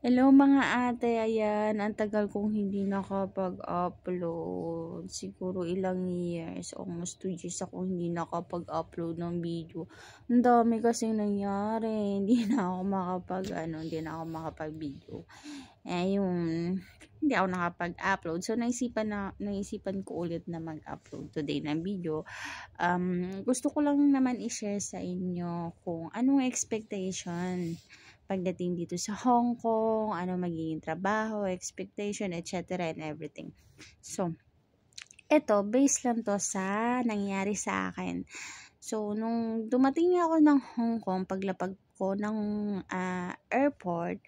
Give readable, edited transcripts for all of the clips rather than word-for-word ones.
Hello mga ate, ayan, ang tagal kong hindi nakapag-upload. Siguro ilang years, almost 2 years ako hindi nakapag-upload ng video. Ang dami kasing nangyari, hindi na ako makapag-video. Yung hindi ako nakapag-upload. So, naisipan ko ulit na mag-upload today ng video. Gusto ko lang naman i-share sa inyo kung anong expectation pagdating dito sa Hong Kong, ano magiging trabaho, expectation, etc. and everything. So, eto, base lang to sa nangyari sa akin. So, nung dumating ako ng Hong Kong, paglapag ko ng airport,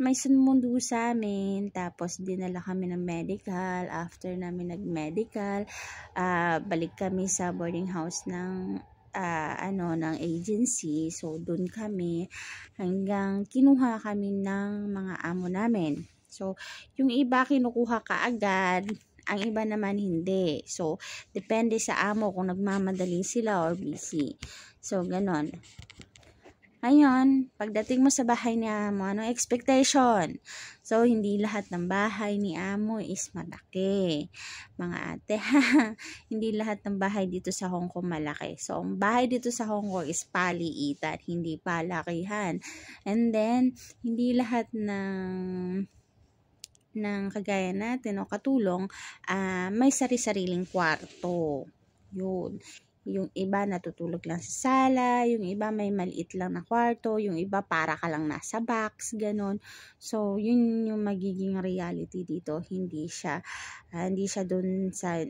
may sumundo sa amin, tapos dinala kami ng medical. After namin nag-medical, balik kami sa boarding house ng ng agency. So, dun kami hanggang kinuha kami ng mga amo namin. So, yung iba kinukuha kaagad, ang iba naman hindi. So, depende sa amo kung nagmamadali sila or busy. So, ganon. Ngayon, pagdating mo sa bahay ni amo, anong expectation? So, hindi lahat ng bahay ni amo is malaki. Mga ate, hindi lahat ng bahay dito sa Hong Kong malaki. So, ang bahay dito sa Hong Kong is paliitan, hindi palakihan. And then, hindi lahat ng kagaya natin o katulong, may sari-sariling kwarto. Yun. Yung iba natutulog lang sa sala, yung iba may maliit lang na kwarto, yung iba para ka lang nasa box, ganon. So, yun yung magiging reality dito. Hindi siya dun sa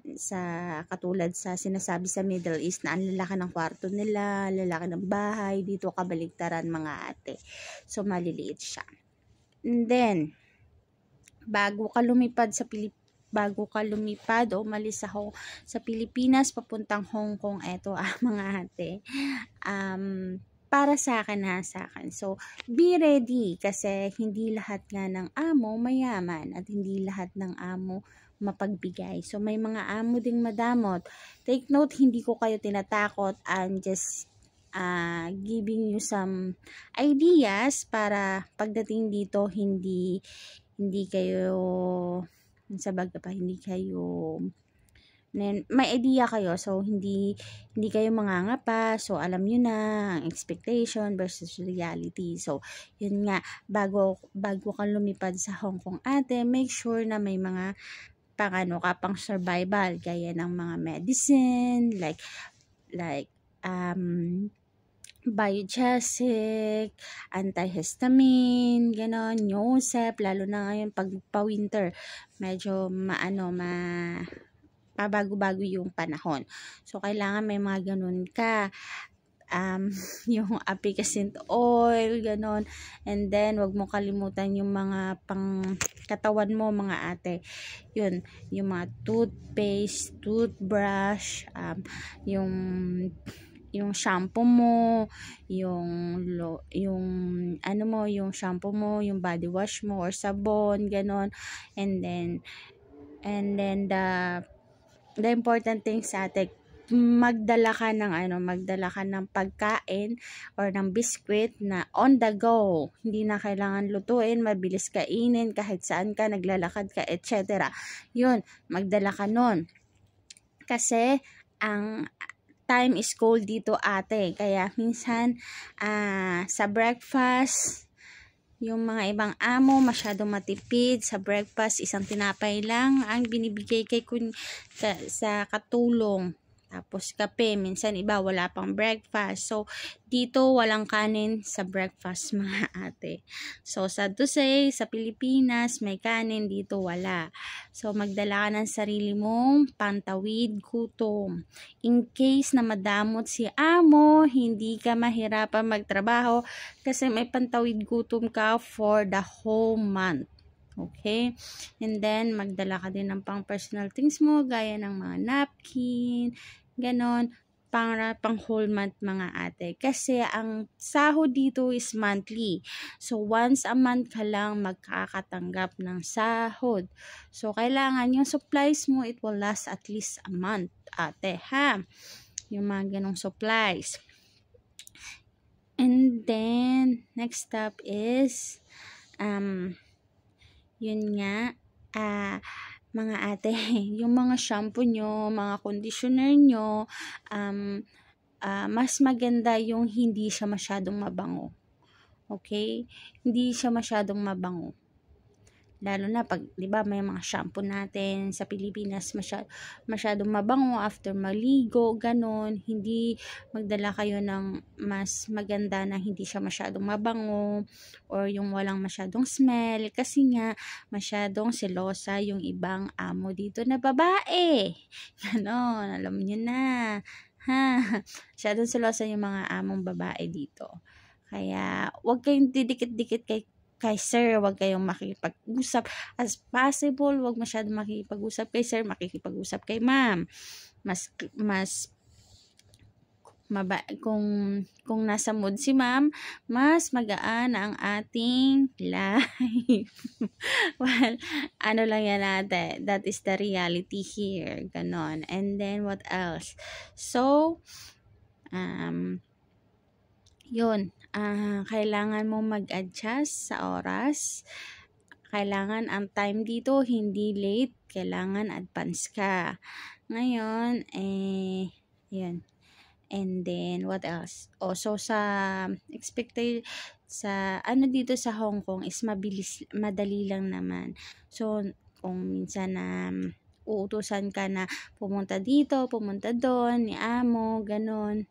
katulad sa sinasabi sa Middle East na ang lalaki ng kwarto nila, lalaki ng bahay, dito kabaligtaran mga ate. So, maliliit siya. And then, bago ka lumipad o umalis ako sa Pilipinas papuntang Hong Kong, eto mga ate, para sa akin. So, be ready kasi hindi lahat nga ng amo mayaman at hindi lahat ng amo mapagbigay. So, may mga amo ding madamot. Take note, hindi ko kayo tinatakot. I'm just giving you some ideas para pagdating dito hindi kayo may idea kayo. So, hindi kayo mangangapa. So, alam nyo na ang expectation versus reality. So, yun nga, bago ka lumipad sa Hong Kong ate, make sure na may mga pang survival, gaya ng mga medicine, like Biogesic, antihistamine, ganon, Nocep, lalo na ngayon pag pa-winter, medyo pabago-bago yung panahon. So, kailangan may mga ganon ka. Yung apicacint oil, ganon. And then, wag mo kalimutan yung mga pang katawan mo, mga ate. Yun, yung mga toothpaste, toothbrush, yung shampoo mo, yung shampoo mo, yung body wash mo or sabon, ganon. And then the important thing sa atin, magdala ka ng pagkain or ng biskwit na on the go. Hindi na kailangan lutuin, mabilis kainin kahit saan ka, naglalakad ka, etc. Yun, magdala ka nun. Kasi ang time is gold dito ate, kaya minsan sa breakfast, yung mga ibang amo masyadong matipid sa breakfast, isang tinapay lang ang binibigay sa katulong, tapos kape, minsan iba wala pang breakfast. So, dito walang kanin sa breakfast mga ate. So, sad to say, sa Pilipinas may kanin, dito wala. So, magdala ka ng sarili mong pantawid gutom. In case na madamot si amo, hindi ka mahirapan magtrabaho kasi may pantawid gutom ka for the whole month. Okay? And then, magdala ka din ng pang personal things mo, gaya ng mga napkin, ganon, pang whole month mga ate. Kasi ang sahod dito is monthly. So, once a month ka lang magkakatanggap ng sahod. So, kailangan yung supplies mo, it will last at least a month, ate, ha? Yung mga ganong supplies. And then, next step is, yun nga, mga ate, yung mga shampoo nyo, mga conditioner nyo, mas maganda yung hindi siya masyadong mabango. Okay? Hindi siya masyadong mabango. Lalo na pag, di ba, may mga shampoo natin sa Pilipinas masyadong mabango after maligo, ganon. Hindi magdala kayo ng mas maganda na hindi siya masyadong mabango or yung walang masyadong smell. Kasi nga, masyadong selosa yung ibang amo dito na babae. Ganon, alam niyo na. Ha? Masyadong selosa yung mga among babae dito. Kaya, wag kayong didikit-dikit kay sir, wag kayong makikipag-usap. As possible, wag masyadong makikipag-usap kay sir, makikipag-usap kay ma'am. Kung nasa mood si ma'am, mas magaan ang ating life. Well, ano lang yan natin. That is the reality here. Ganon. And then, what else? So, yun, kailangan mo mag-adjust sa oras. Kailangan ang time dito hindi late, kailangan advance ka. Ngayon, yun. And then, what else? Also, ano dito sa Hong Kong is madali lang naman. So, kung minsan uutusan ka na pumunta dito, pumunta doon, ni amo, ganon.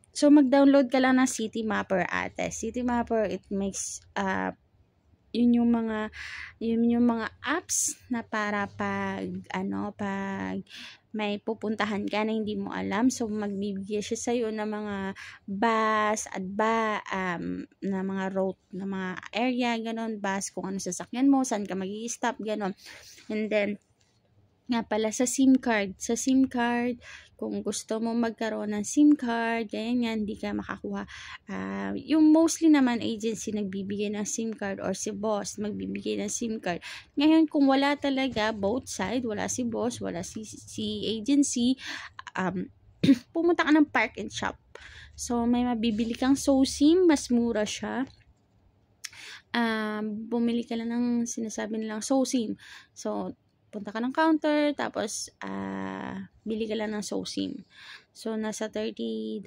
So, mag-download ka lang ng City Mapper, ate. City Mapper, it makes, yun yung mga apps na para pag may pupuntahan ka na hindi mo alam. So, magbibigay siya sa'yo ng mga bus, na mga route, na mga area, ganon, bus, kung ano sasakyan mo, saan ka mag-i-stop, ganon. And then, nga pala sa SIM card, kung gusto mo magkaroon ng SIM card, ganyan, hindi ka makakuha. Yung mostly naman agency nagbibigay ng SIM card or si boss magbibigay ng SIM card. Ngayon, kung wala talaga, both side, wala si boss, wala si agency, pumunta ka ng Park and Shop. So, may mabibili kang SoSIM, mas mura siya. Bumili ka lang ng sinasabi nilang SoSIM. So, punta ka ng counter, tapos bili ka lang ng SoSIM. So, nasa $30,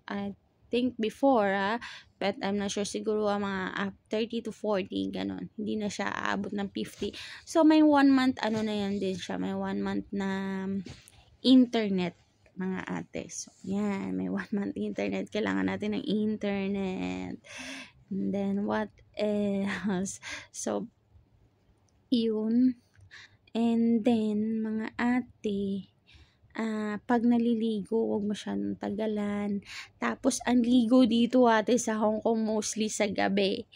I think before, but I'm not sure, siguro mga 30 to 40, ganon. Hindi na siya aabot ng 50. So, may 1 month, na yan din siya, may 1 month na internet, mga ate. So, yan, may 1 month internet. Kailangan natin ng internet. And then, what else? So, yun. And then, mga ate, pag naliligo, huwag masyadong tagalan. Tapos, ang ligo dito, ate, sa Hong Kong, mostly sa gabi.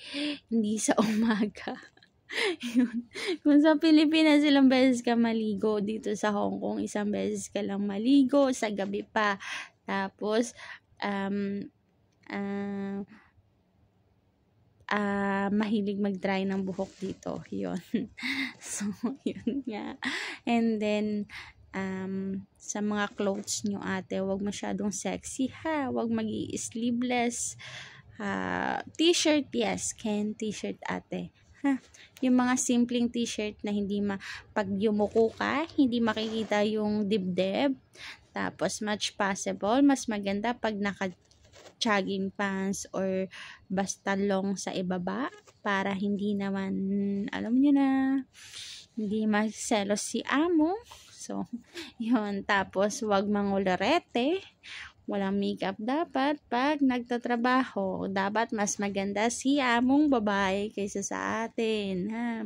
Hindi sa umaga. Yun. Kung sa Pilipinas, ilang beses ka maligo, dito sa Hong Kong, isang beses ka lang maligo, sa gabi pa. Tapos, mahilig mag-dry ng buhok dito. Yun. So, yun nga. And then, sa mga clothes nyo, ate, wag masyadong sexy, ha? Wag mag-i-sleeveless. T-shirt, yes. T-shirt, ate. Ha? Yung mga simpleng t-shirt na hindi pag yumuko ka, hindi makikita yung dibdib. Tapos, much possible, mas maganda pag jogging pants or basta long sa ibaba para hindi naman, alam niyo na, hindi magselos si amo. So, yun. Tapos, wag mangolorete. Walang makeup dapat pag nagtatrabaho. Dapat mas maganda si among babae kaysa sa atin, ha?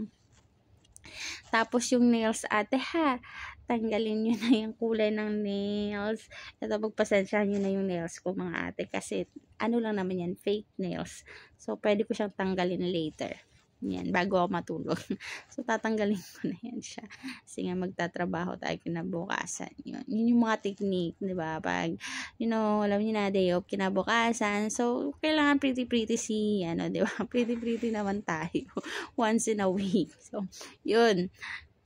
Tapos, yung nails, ate, ha? Tanggalin nyo na yung kulay ng nails. Ito, pagpasensyahan nyo na yung nails ko, mga ate. Kasi, lang naman yan, fake nails. So, pwede ko siyang tanggalin later. Yan, bago ako matulog. So, tatanggalin ko na yan siya. Kasi nga, magtatrabaho tayo kinabukasan. Yun yung mga technique, di ba? Pag, alam niyo na, day off kinabukasan. So, kailangan pretty-pretty di ba? Pretty-pretty naman tayo. Once in a week. So, yun.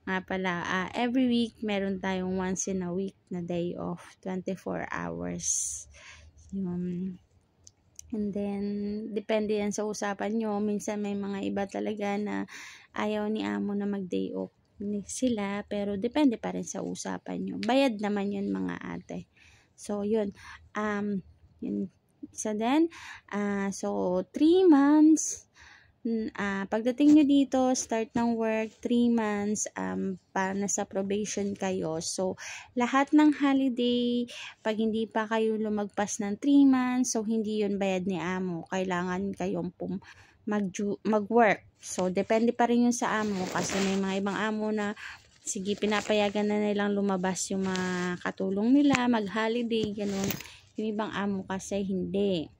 Nga pala, every week, meron tayong once in a week na day off. 24 hours. Yun. And then, depende yan sa usapan nyo. Minsan may mga iba talaga na ayaw ni amo na mag-day off sila. Pero, depende pa rin sa usapan nyo. Bayad naman yun mga ate. So, yun. Yun. So, then, so, 3 months. Pagdating nyo dito, start ng work, 3 months, nasa probation kayo. So, lahat ng holiday, pag hindi pa kayo lumagpas ng 3 months, so hindi yun bayad ni amo. Kailangan kayong mag-work. So, depende pa rin yun sa amo kasi may mga ibang amo na sige, pinapayagan na nilang lumabas yung mga katulong nila, mag-holiday, ganun. Yung ibang amo kasi hindi.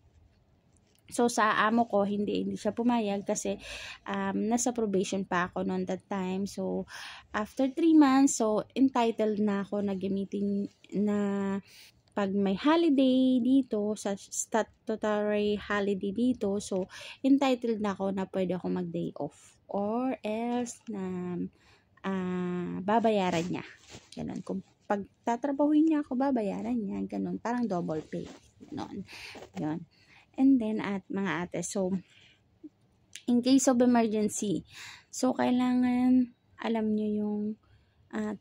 So, sa amo ko, hindi siya pumayag kasi nasa probation pa ako noon that time. So, after 3 months, so, entitled na ako na gamitin na pag may holiday dito, sa statutory holiday dito, so, entitled na ako na pwede ako mag-day off. Or else na babayaran niya. Ganun. Kung pag tatrabahuin niya ako, babayaran niya. Ganun. Parang double pay. Ganun. Yun. And then, mga ate, so, in case of emergency, so, kailangan, alam nyo yung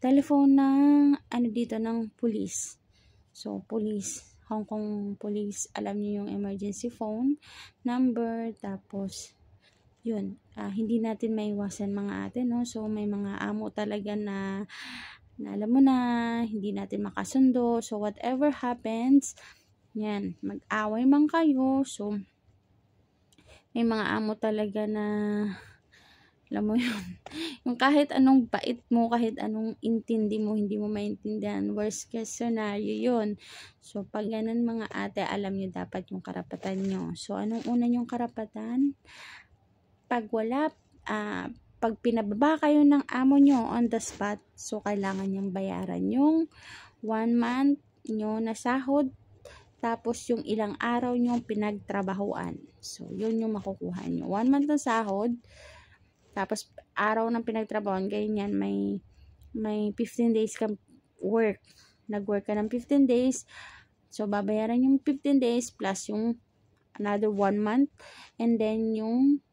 telephone ng, dito, ng police. So, police, Hong Kong police, alam nyo yung emergency phone number, tapos, yun, hindi natin maiwasan mga ate, no? So, may mga amo talaga na alam mo na, hindi natin makasundo. So, whatever happens, yan, mag-away man kayo. So, may mga amo talaga na, alam mo yun, yung kahit anong bait mo, kahit anong intindi mo, hindi mo maintindihan. Worst case scenario yun. So, pag ganun mga ate, alam nyo dapat yung karapatan nyo. So, anong una yung karapatan? Pag wala, pag pinababa kayo ng amo nyo on the spot, so, kailangan nyang bayaran yung 1 month nyo na sahod, tapos yung ilang araw nyo pinagtrabahuan. So, yun yung makukuha nyo. 1 month na sahod, tapos araw ng pinagtrabahuan, ganyan, may 15 days ka work. Nag-work ka ng 15 days, so, babayaran yung 15 days plus yung another 1 month, and then yung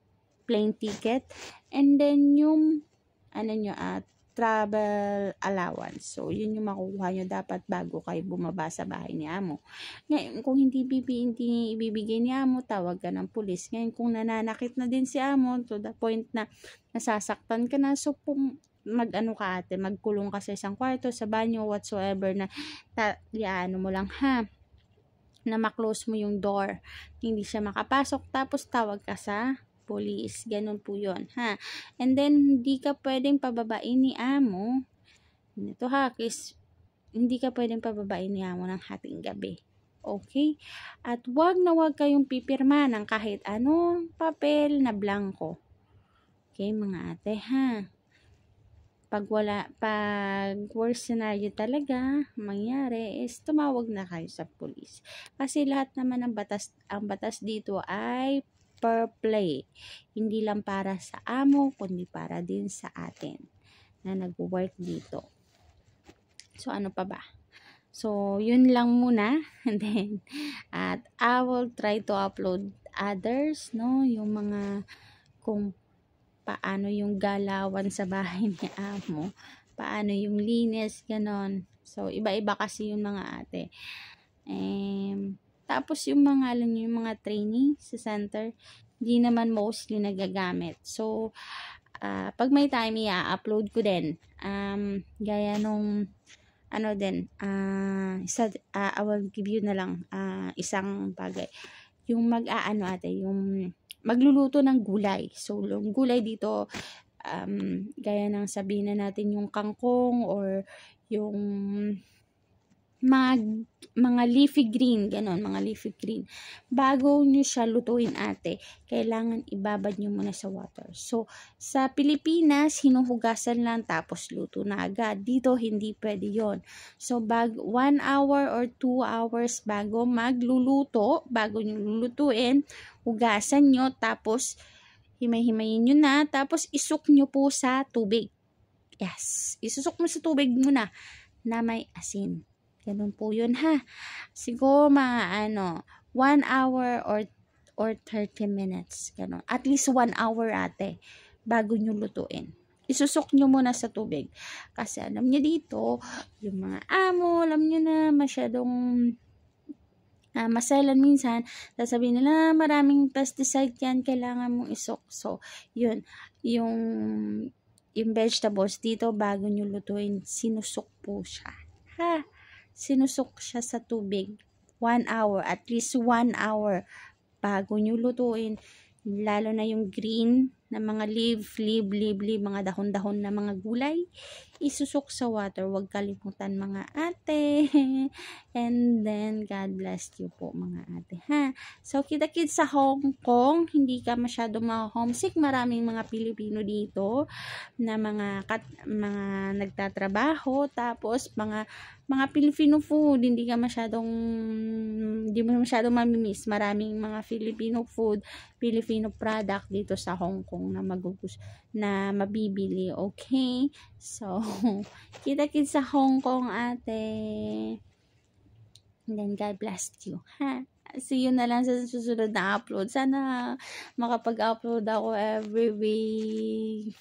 plane ticket, and then yung, travel allowance. So, yun yung makukuha nyo dapat bago kayo bumaba sa bahay ni amo. Ngayon, kung hindi ibibigay ni amo, tawag ka ng pulis. Ngayon, kung nananakit na din si amo to the point na nasasaktan ka na, so, magkulong ka sa isang kwarto, sa banyo, whatsoever, na mo lang na maklose mo yung door, hindi siya makapasok, tapos tawag ka sa police. Ganun po yun, And then, hindi ka pwedeng pababain ni amo. Ito hindi ka pwedeng pababain ni amo ng hating gabi. Okay? At wag kayong pipirma ng kahit anong papel na blanco. Okay, mga ate, Pag worst scenario talaga mangyari is tumawag na kayo sa police. Kasi lahat naman ang batas dito ay per play. Hindi lang para sa amo, kundi para din sa atin na nag-work dito. So, ano pa ba? So, yun lang muna. And then, at I will try to upload others, no? Yung mga, kung paano yung galawan sa bahay ni amo, paano yung linis, ganon. So, iba-iba kasi yung mga ate. Tapos yung mga, alam nyo, yung mga training sa center, hindi naman mostly nagagamit. So, pag may time, i-upload ko din. Gaya nung, I will give you na lang isang bagay. Yung yung magluluto ng gulay. So, yung gulay dito, gaya ng sabihin na natin yung kangkong or yung mga leafy green, ganon, mga leafy green. Bago nyo siya lutuin ate, kailangan ibabad nyo muna sa water. So, sa Pilipinas, hinuhugasan lang tapos luto na agad. Dito, hindi pwede yon. So, 1 hour or 2 hours bago magluluto, bago nyo lulutuin, hugasan nyo, tapos himay-himayin nyo na, tapos isuk nyo po sa tubig. Yes, isusok mo sa tubig muna na may asin. Ganun po yun ha. Siguro mga 1 hour or 30 minutes. Ganun. At least 1 hour ate bago nyo lutuin. Isusok nyo muna sa tubig. Kasi alam nyo dito, yung mga amo, alam nyo na masyadong maselan minsan. Sasabihin nila maraming pesticide yan, kailangan mong isok. So, yun. Yung vegetables dito bago nyo lutuin, sinusok po siya. Ha? Sinusok siya sa tubig 1 hour, at least 1 hour bago nyo lutuin, lalo na yung green na mga leaf, mga dahon-dahon na mga gulay, isusok sa water. Huwag kalimutan mga ate. And then, God bless you po mga ate, ha? So, kita-kits sa Hong Kong, hindi ka masyado ma-homesick. Maraming mga Pilipino dito na mga nagtatrabaho, tapos mga Filipino food, hindi mo masyadong mamimiss. Maraming mga Filipino food, Filipino product dito sa Hong Kong na mabibili, okay? So, kita-kits sa Hong Kong ate. And then, God bless you, ha? See you na lang sa susunod na upload. Sana makapag-upload ako every week.